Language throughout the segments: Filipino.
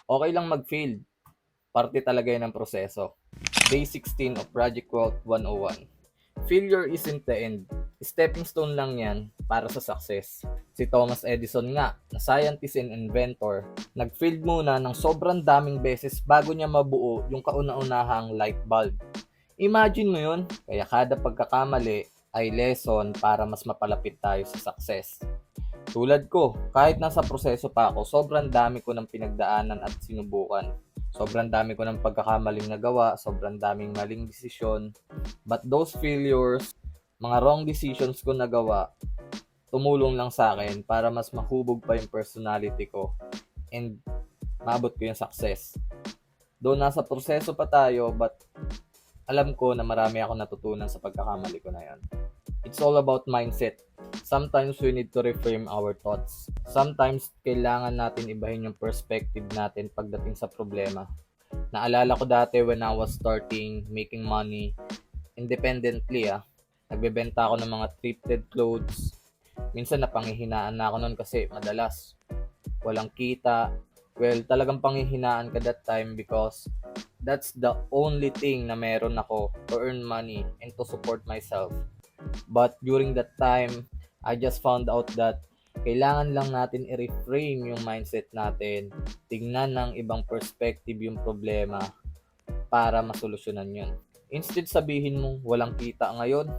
Okay lang mag-fail, parte talaga yan ng proseso. Day 16 of Project Wealth 101. Failure isn't the end. Stepping stone lang yan para sa success. Si Thomas Edison nga, na scientist and inventor, nag-failed muna ng sobrang daming beses bago niya mabuo yung kauna-unahang light bulb. Imagine mo yun, kaya kada pagkakamali ay lesson para mas mapalapit tayo sa success. Tulad ko, kahit nasa proseso pa ako, sobrang dami ko ng pinagdaanan at sinubukan. Sobrang dami ko ng pagkakamaling nagawa, sobrang daming maling desisyon. But those failures, mga wrong decisions ko nagawa, tumulong lang sa akin para mas mahubog pa yung personality ko and maabot ko yung success. Though nasa proseso pa tayo, but alam ko na marami ako natutunan sa pagkakamali ko na yan. It's all about mindset. Sometimes we need to reframe our thoughts. Sometimes kailangan natin ibahin yung perspective natin pagdating sa problema. Naalala ko dati when I was starting making money independently nagbebenta ako ng mga thrifted clothes. Minsan napanghihinaan na ako noon kasi madalas walang kita. Well, talagang panghihinaan ka that time because that's the only thing na meron ako to earn money and to support myself. But during that time, I just found out that kailangan lang natin i-reframe yung mindset natin, tingnan ng ibang perspective yung problema para masolusyonan yun. Instead sabihin mong walang kita ngayon,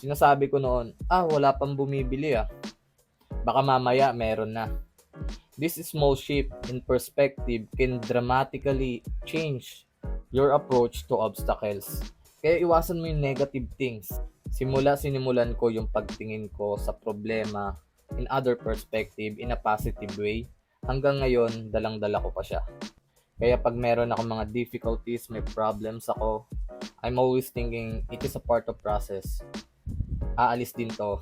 sinasabi ko noon, wala pang bumibili baka mamaya meron na. This small shift in perspective can dramatically change your approach to obstacles. Kaya iwasan mo yung negative things. Sinimulan ko yung pagtingin ko sa problema in other perspective in a positive way. Hanggang ngayon, dalang-dala ko pa siya. Kaya pag meron ako mga difficulties, may problems ako, I'm always thinking it is a part of process. Aalis din to.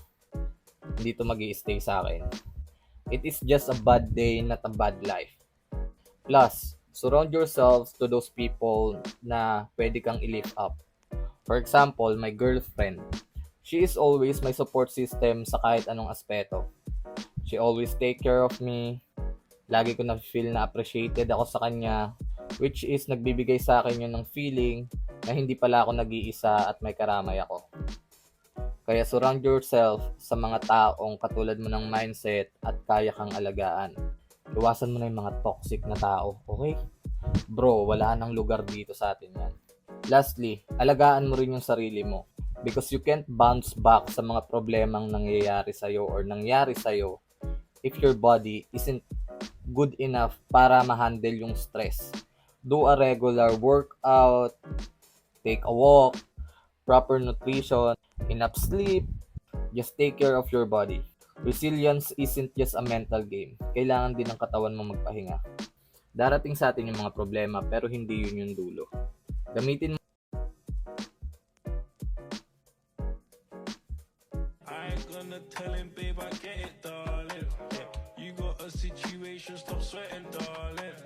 Hindi to mag-i-stay sa akin. It is just a bad day, not a bad life. Plus, surround yourselves to those people na pwede kang i-lift up. For example, my girlfriend. She is always my support system sa kahit anong aspeto. She always take care of me. Lagi ko na-feel na appreciated ako sa kanya, which is nagbibigay sa akin yun ng feeling na hindi pala ako nag-iisa at may karamay ako. Kaya surround yourself sa mga taong katulad mo ng mindset at kaya kang alagaan. Iwasan mo na yung mga toxic na tao, okay? Bro, wala nang lugar dito sa atin yan. Lastly, alagaan mo rin yung sarili mo because you can't bounce back sa mga problemang nangyayari sa'yo or nangyari sa'yo if your body isn't good enough para ma-handle yung stress. Do a regular workout, take a walk, proper nutrition, enough sleep, just take care of your body. Resilience isn't just a mental game. Kailangan din ng katawan mo magpahinga. Darating sa atin yung mga problema pero hindi yun yung dulo. Gamitin mo I ain't gonna tell him, babe, I get it, darling. Yeah, you got a situation, stop sweating, darling.